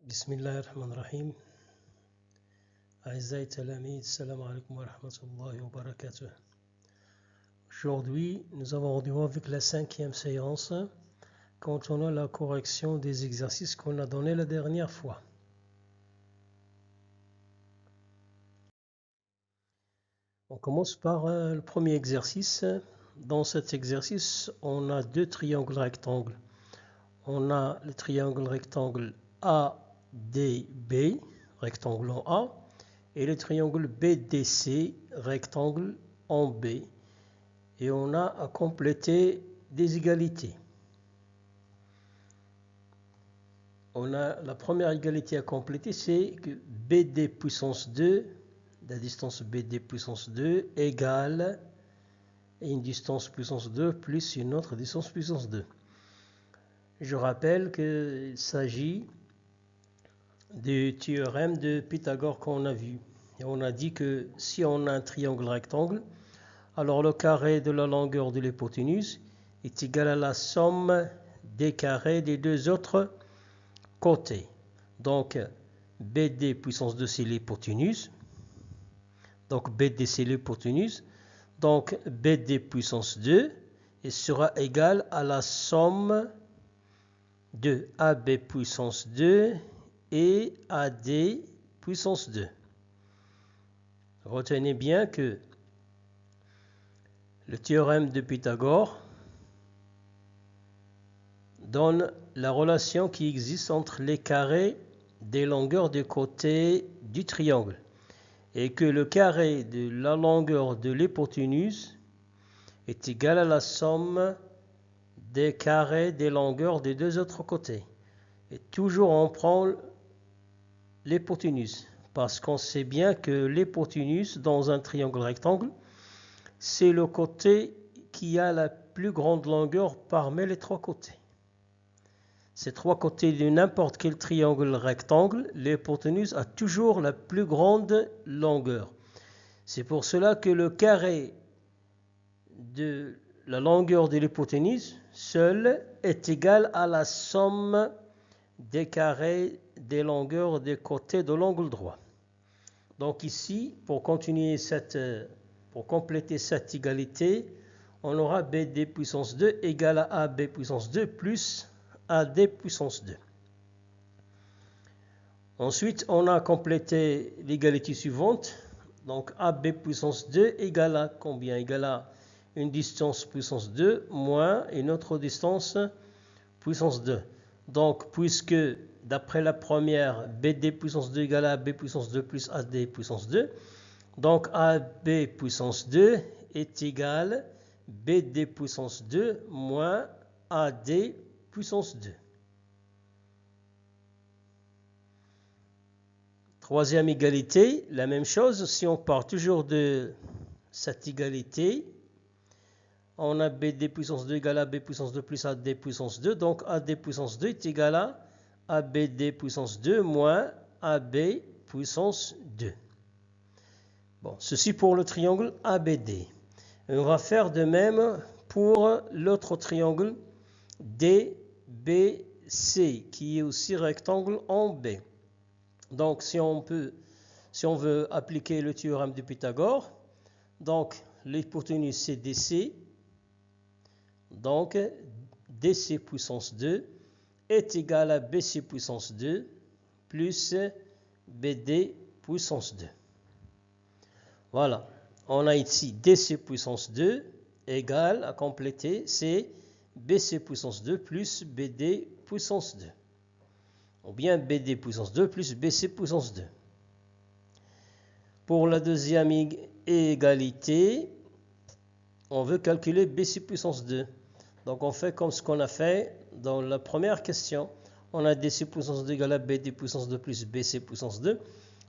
بسم الله الرحمن الرحيم أعزائي التلاميذ السلام عليكم ورحمة الله وبركاته. Aujourd'hui, nous avons rendez-vous avec la 5e séance concernant la correction des exercices qu'on a donnés la dernière fois. On commence par le premier exercice. Dans cet exercice, on a deux triangles rectangles. On a le triangle rectangle ADB, rectangle en A, et le triangle BDC, rectangle en B. Et on a à compléter des égalités. On a la première égalité à compléter, c'est que BD puissance 2, la distance BD puissance 2 égale une distance puissance 2 plus une autre distance puissance 2. Je rappelle qu'il s'agit du théorème de Pythagore qu'on a vu. Et on a dit que si on a un triangle rectangle, alors le carré de la longueur de l'hypoténuse est égal à la somme des carrés des deux autres côtés. Donc, BD puissance 2, c'est l'hypoténuse. Donc, BD, c'est l'hypoténuse. Donc, BD puissance 2 et sera égal à la somme de AB puissance 2 et AD puissance 2. Retenez bien que le théorème de Pythagore donne la relation qui existe entre les carrés des longueurs des côtés du triangle et que le carré de la longueur de l'hypoténuse est égal à la somme des carrés des longueurs des deux autres côtés. Et toujours on prend l'hypoténuse parce qu'on sait bien que l'hypoténuse dans un triangle rectangle, c'est le côté qui a la plus grande longueur parmi les trois côtés. Ces trois côtés de n'importe quel triangle rectangle, l'hypoténuse a toujours la plus grande longueur. C'est pour cela que le carré de la longueur de l'hypoténuse seul est égal à la somme des carrés des longueurs des côtés de l'angle droit. Donc ici, pour compléter cette égalité, on aura BD puissance 2 égale à AB puissance 2 plus AD puissance 2. Ensuite, on a complété l'égalité suivante. Donc AB puissance 2 égale à combien? Égale à une distance puissance 2 moins une autre distance puissance 2. Donc, puisque d'après la première, BD puissance 2 égale à AB puissance 2 plus AD puissance 2, donc AB puissance 2 est égal à BD puissance 2 moins AD puissance 2. Troisième égalité, la même chose, si on part toujours de cette égalité, on a BD puissance 2 égale à AB puissance 2 plus AD puissance 2, donc AD puissance 2 est égal à ABD puissance 2 moins AB puissance 2. Bon, ceci pour le triangle ABD. Et on va faire de même pour l'autre triangle DBC qui est aussi rectangle en B. Donc si on veut appliquer le théorème de Pythagore, donc l'hypoténuse c'est DC, donc DC puissance 2 est égal à BC puissance 2 plus BD puissance 2. Voilà, on a ici DC puissance 2 égale, à compléter, c'est BC puissance 2 plus BD puissance 2. Ou bien BD puissance 2 plus BC puissance 2. Pour la deuxième égalité, on veut calculer BC puissance 2. Donc on fait comme ce qu'on a fait dans la première question. On a DC puissance 2 égale à BD puissance 2 plus BC puissance 2.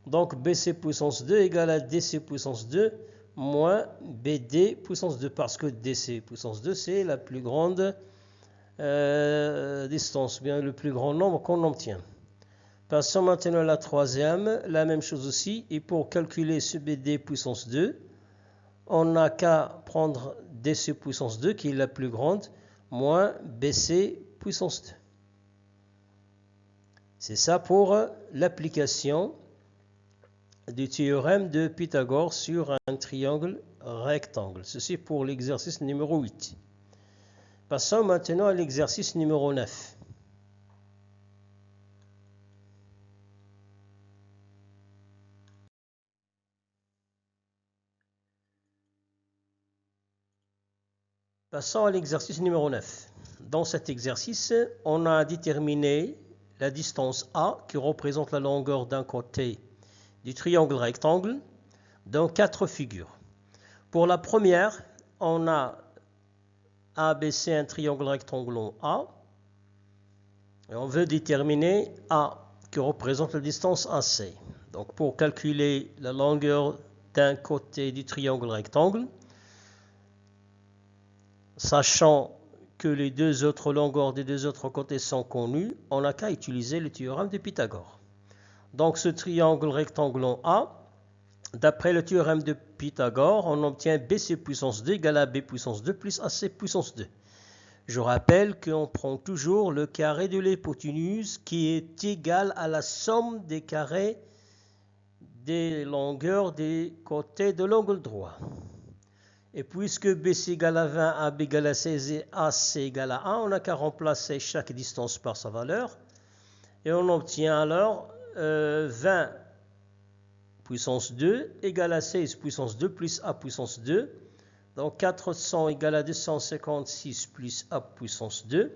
Donc BC puissance 2 égale à DC puissance 2 moins BD puissance 2. Parce que DC puissance 2 c'est la plus grande distance, bien le plus grand nombre qu'on obtient. Passons maintenant à la troisième, la même chose aussi. Et pour calculer ce BD puissance 2, on n'a qu'à prendre DC puissance 2 qui est la plus grande moins BC puissance 2. C'est ça pour l'application du théorème de Pythagore sur un triangle rectangle. Ceci pour l'exercice numéro 8. Passons maintenant à l'exercice numéro 9. Passons à l'exercice numéro 9. Dans cet exercice, on a déterminé la distance A qui représente la longueur d'un côté du triangle rectangle dans 4 figures. Pour la première, on a ABC, un triangle rectangle en A. Et on veut déterminer A qui représente la distance AC. Donc pour calculer la longueur d'un côté du triangle rectangle, sachant que les deux autres longueurs des deux autres côtés sont connues, on n'a qu'à utiliser le théorème de Pythagore. Donc ce triangle rectangle en A, d'après le théorème de Pythagore, on obtient BC puissance 2 égale à B puissance 2 plus AC puissance 2. Je rappelle qu'on prend toujours le carré de l'hypoténuse qui est égal à la somme des carrés des longueurs des côtés de l'angle droit. Et puisque BC égale à 20, AB égale à 16 et AC égale à 1, on n'a qu'à remplacer chaque distance par sa valeur. Et on obtient alors 20 puissance 2 égale à 16 puissance 2 plus A puissance 2. Donc 400 égale à 256 plus A puissance 2.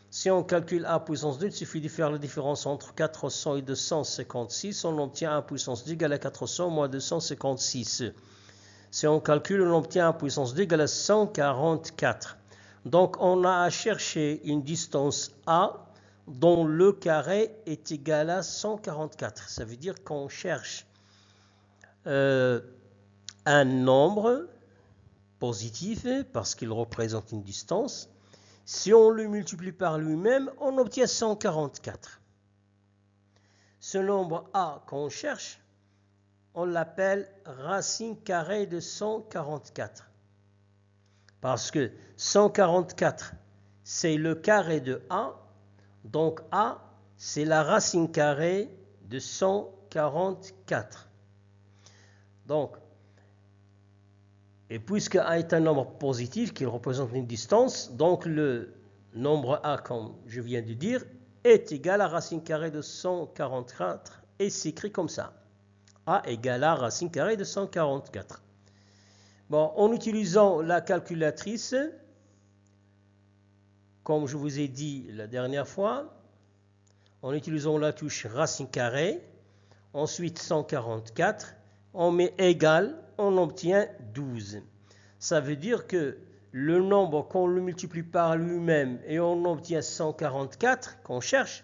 Si on calcule A puissance 2, il suffit de faire la différence entre 400 et 256. On obtient A puissance 2 égale à 400 moins 256. Si on calcule, on obtient A puissance 2 égale à 144. Donc on a à chercher une distance A dont le carré est égal à 144. Ça veut dire qu'on cherche un nombre positif parce qu'il représente une distance. Si on le multiplie par lui-même, on obtient 144. Ce nombre A qu'on cherche, on l'appelle racine carrée de 144. Parce que 144, c'est le carré de A. Donc A, c'est la racine carrée de 144. Donc, et puisque A est un nombre positif qui représente une distance, donc le nombre A, comme je viens de dire, est égal à racine carrée de 144 et s'écrit comme ça. A égale à racine carrée de 144. Bon, en utilisant la calculatrice, comme je vous ai dit la dernière fois, en utilisant la touche racine carrée, ensuite 144, on met égal, on obtient 12. Ça veut dire que le nombre qu'on le multiplie par lui-même et on obtient 144 qu'on cherche,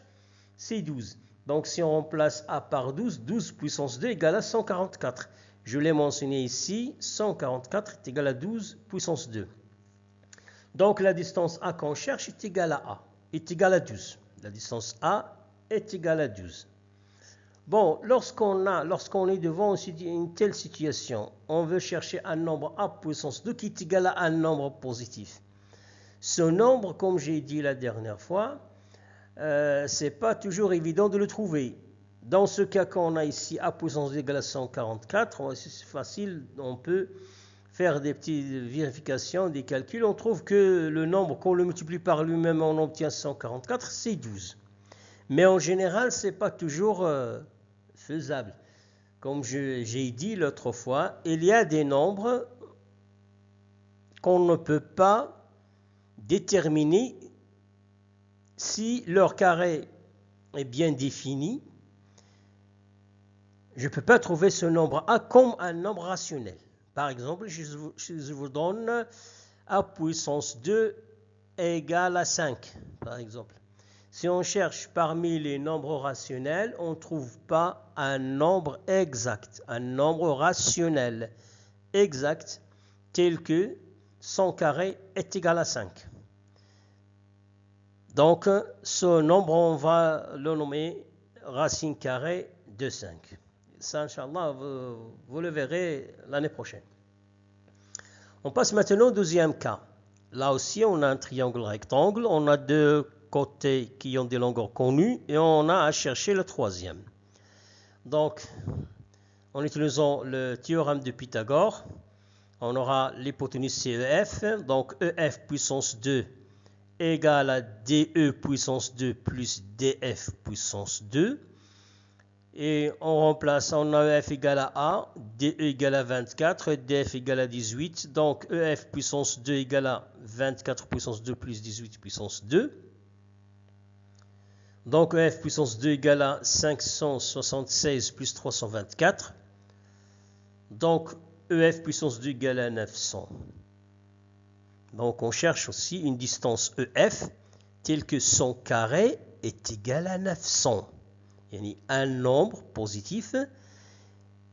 c'est 12. Donc si on remplace A par 12, 12 puissance 2 égale à 144. Je l'ai mentionné ici, 144 est égal à 12 puissance 2. Donc la distance A qu'on cherche est égale à A, est égale à 12. La distance A est égale à 12. Bon, lorsqu'on est devant une telle situation, on veut chercher un nombre A puissance 2 qui est égal à un nombre positif. Ce nombre, comme j'ai dit la dernière fois, c'est pas toujours évident de le trouver. Dans ce cas qu'on a ici A puissance 2 égale à 144, c'est facile, on peut faire des petites vérifications, des calculs. On trouve que le nombre qu'on le multiplie par lui-même, on obtient 144, c'est 12. Mais en général, c'est pas toujours faisable. Comme j'ai dit l'autre fois, il y a des nombres qu'on ne peut pas déterminer si leur carré est bien défini. Je ne peux pas trouver ce nombre A comme un nombre rationnel. Par exemple, je vous donne A puissance 2 égale à 5, par exemple. Si on cherche parmi les nombres rationnels, on ne trouve pas un nombre exact, un nombre rationnel exact tel que 100 carré est égal à 5. Donc, ce nombre, on va le nommer racine carrée de 5. Ça, Inch'Allah, vous le verrez l'année prochaine. On passe maintenant au deuxième cas. Là aussi, on a un triangle rectangle. On a deux côtés qui ont des longueurs connues et on a à chercher le troisième. Donc, en utilisant le théorème de Pythagore, on aura l'hypoténuse CEF, donc EF puissance 2 égale à DE puissance 2 plus DF puissance 2. Et on remplace, on a EF égale à A, DE égale à 24, DF égale à 18. Donc EF puissance 2 égale à 24 puissance 2 plus 18 puissance 2. Donc EF puissance 2 égale à 576 plus 324. Donc EF puissance 2 égale à 900. Donc on cherche aussi une distance EF telle que son carré est égal à 900. Il y a un nombre positif.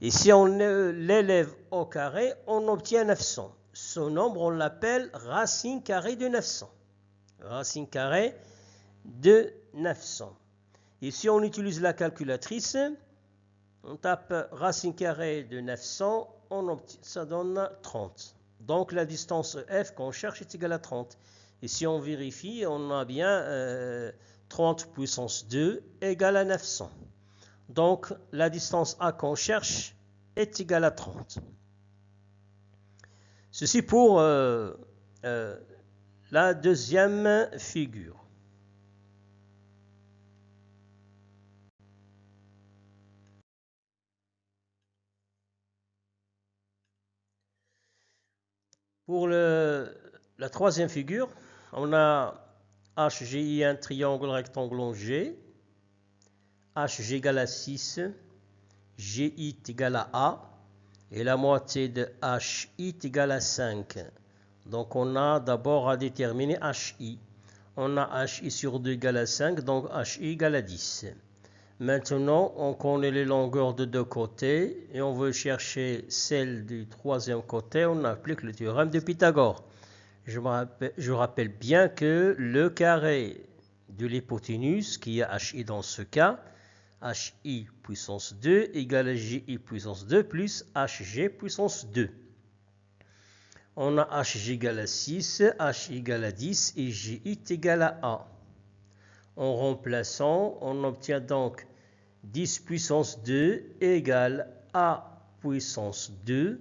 Et si on l'élève au carré, on obtient 900. Ce nombre, on l'appelle racine carrée de 900. Racine carrée de 900. Et si on utilise la calculatrice, on tape racine carrée de 900, ça donne 30. Donc la distance F qu'on cherche est égale à 30. Et si on vérifie, on a bien 30 puissance 2 égale à 900. Donc la distance A qu'on cherche est égale à 30. Ceci pour la deuxième figure. Pour la troisième figure, on a HGI, un triangle rectangle G. HG égale à 6, GI est égal à A, et la moitié de HI est égale à 5. Donc on a d'abord à déterminer HI. On a HI sur 2 égale à 5, donc HI égale à 10. Maintenant, on connaît les longueurs de deux côtés et on veut chercher celle du troisième côté. On applique le théorème de Pythagore. Je rappelle bien que le carré de l'hypoténuse, qui est HI dans ce cas, HI puissance 2 égale à JI puissance 2 plus HG puissance 2. On a HG égale à 6, HI égale à 10 et JI est égal à A. En remplaçant, on obtient donc 10 puissance 2 égale A puissance 2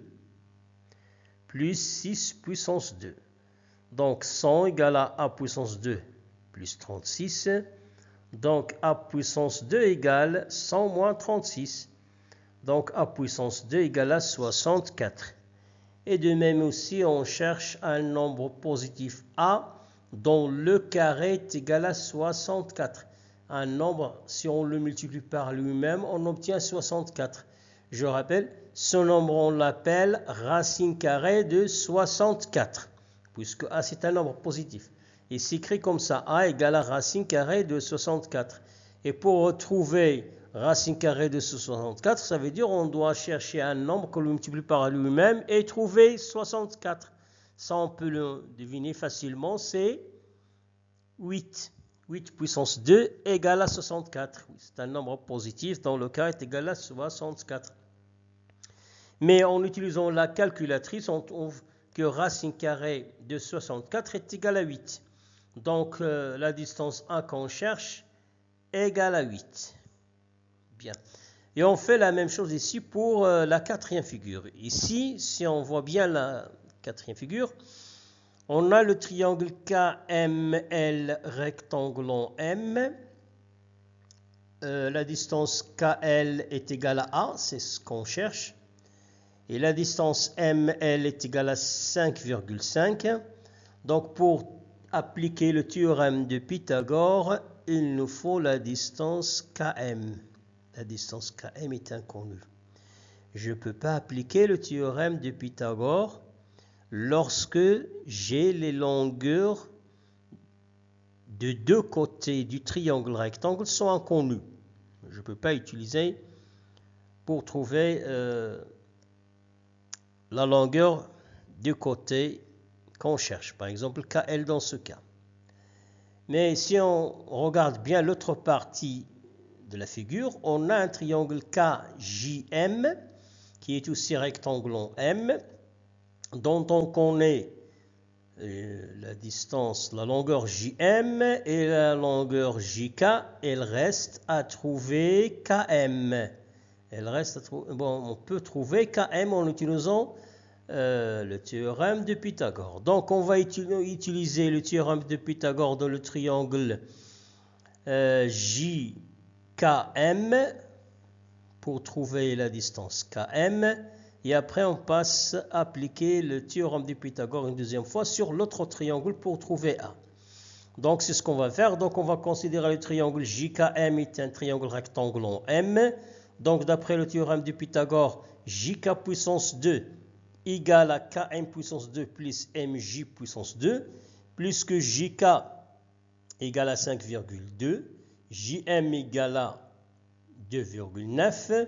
plus 6 puissance 2. Donc 100 égale à A puissance 2 plus 36. Donc A puissance 2 égale 100 moins 36. Donc A puissance 2 égale à 64. Et de même aussi, on cherche un nombre positif A dont le carré est égal à 64. Un nombre, si on le multiplie par lui-même, on obtient 64. Je rappelle, ce nombre, on l'appelle racine carrée de 64, puisque A, c'est un nombre positif. Il s'écrit comme ça, A égale à racine carrée de 64. Et pour retrouver racine carrée de 64, ça veut dire qu'on doit chercher un nombre qu'on multiplie par lui-même et trouver 64. Ça, on peut le deviner facilement, c'est 8. 8 puissance 2 égale à 64. C'est un nombre positif dont le carré est égal à 64. Mais en utilisant la calculatrice, on trouve que racine carrée de 64 est égale à 8. Donc la distance A qu'on cherche est égale à 8. Bien. Et on fait la même chose ici pour la quatrième figure. Ici, si on voit bien la quatrième figure, on a le triangle KML rectangle M. La distance KL est égale à A, c'est ce qu'on cherche. Et la distance ML est égale à 5,5. Donc pour appliquer le théorème de Pythagore, il nous faut la distance KM. La distance KM est inconnue. Je ne peux pas appliquer le théorème de Pythagore lorsque j'ai les longueurs de deux côtés du triangle rectangle sont inconnues. Je ne peux pas utiliser pour trouver la longueur du côté qu'on cherche. Par exemple, KL dans ce cas. Mais si on regarde bien l'autre partie de la figure, on a un triangle KJM qui est aussi rectangle M, dont on connaît la distance, la longueur JM et la longueur JK, il reste à trouver KM. Bon, on peut trouver KM en utilisant le théorème de Pythagore. Donc on va utiliser le théorème de Pythagore dans le triangle JKM pour trouver la distance KM. Et après, on passe à appliquer le théorème de Pythagore une deuxième fois sur l'autre triangle pour trouver A. Donc, c'est ce qu'on va faire. Donc, on va considérer le triangle JKM est un triangle rectangle en M. Donc, d'après le théorème de Pythagore, JK puissance 2 égale à KM puissance 2 plus MJ puissance 2, plus que JK égale à 5,2, JM égale à 2,9.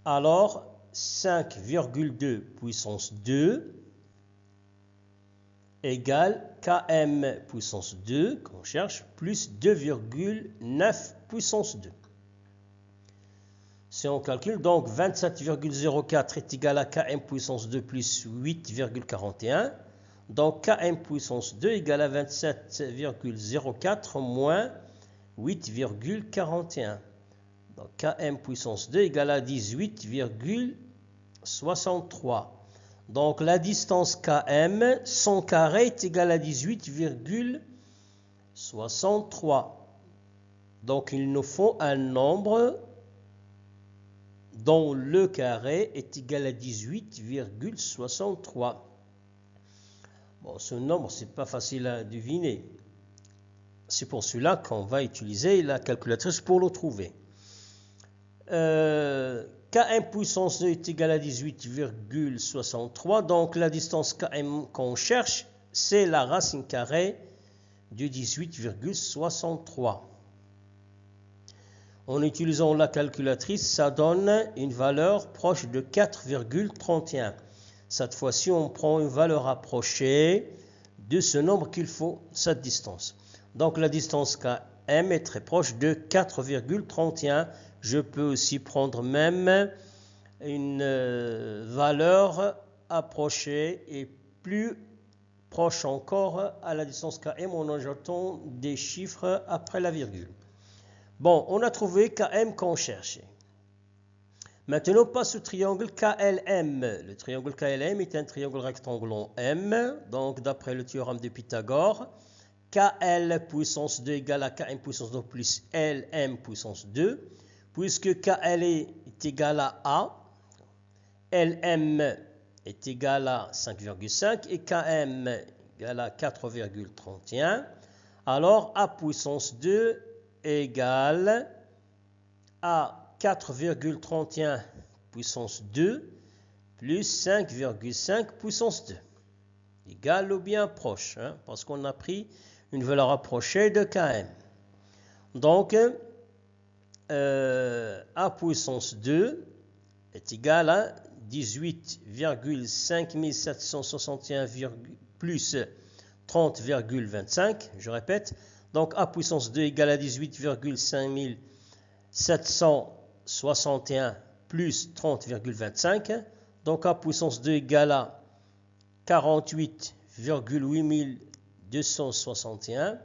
Alors, 5,2 puissance 2 égale Km puissance 2, qu'on cherche, plus 2,9 puissance 2. Si on calcule, donc 27,04 est égal à Km puissance 2 plus 8,41. Donc Km puissance 2 égale à 27,04 moins 8,41. Donc Km puissance 2 égale à 18,63. Donc la distance Km, son carré est égal à 18,63. Donc il nous faut un nombre dont le carré est égal à 18,63. Bon, ce nombre, ce n'est pas facile à deviner. C'est pour cela qu'on va utiliser la calculatrice pour le trouver. Km puissance 2 est égal à 18,63. Donc la distance Km qu'on cherche, c'est la racine carrée de 18,63. En utilisant la calculatrice, ça donne une valeur proche de 4,31. Cette fois-ci, on prend une valeur approchée de ce nombre qu'il faut, cette distance. Donc la distance Km est très proche de 4,31. Je peux aussi prendre même une valeur approchée et plus proche encore à la distance Km en ajoutant des chiffres après la virgule. Bon, on a trouvé Km qu'on cherchait. Maintenant, on passe au triangle KLM. Le triangle KLM est un triangle rectangle en M. Donc, d'après le théorème de Pythagore, KL puissance 2 égale à Km puissance 2 plus LM puissance 2. Puisque KL est égal à A, LM est égal à 5,5 et KM égale à 4,31. Alors, A puissance 2 égale à 4,31 puissance 2 plus 5,5 puissance 2. Égal ou bien proche, parce qu'on a pris une valeur approchée de Km. Donc, A puissance 2 est égal à 18,5761 plus 30,25. Je répète, donc A puissance 2 égale à 18,5761 plus 30,25. Donc A puissance 2 égale à 48,8261.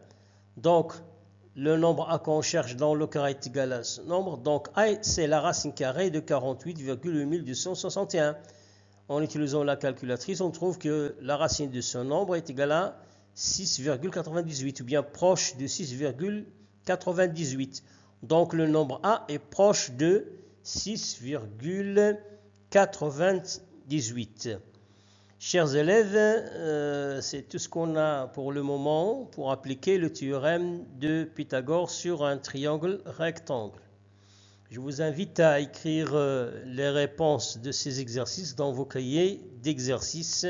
Donc le nombre A qu'on cherche dans le carré est égal à ce nombre. Donc A, c'est la racine carrée de 48,8261. En utilisant la calculatrice, on trouve que la racine de ce nombre est égale à 6,98 ou bien proche de 6,98. Donc le nombre A est proche de 6,98. Chers élèves, c'est tout ce qu'on a pour le moment pour appliquer le théorème de Pythagore sur un triangle rectangle. Je vous invite à écrire les réponses de ces exercices dans vos cahiers d'exercices.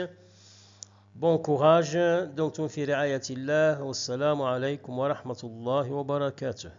Bon courage. Donc, fi ri'ayatillah. Wassalamu alaykum wa rahmatullahi wa barakatuh.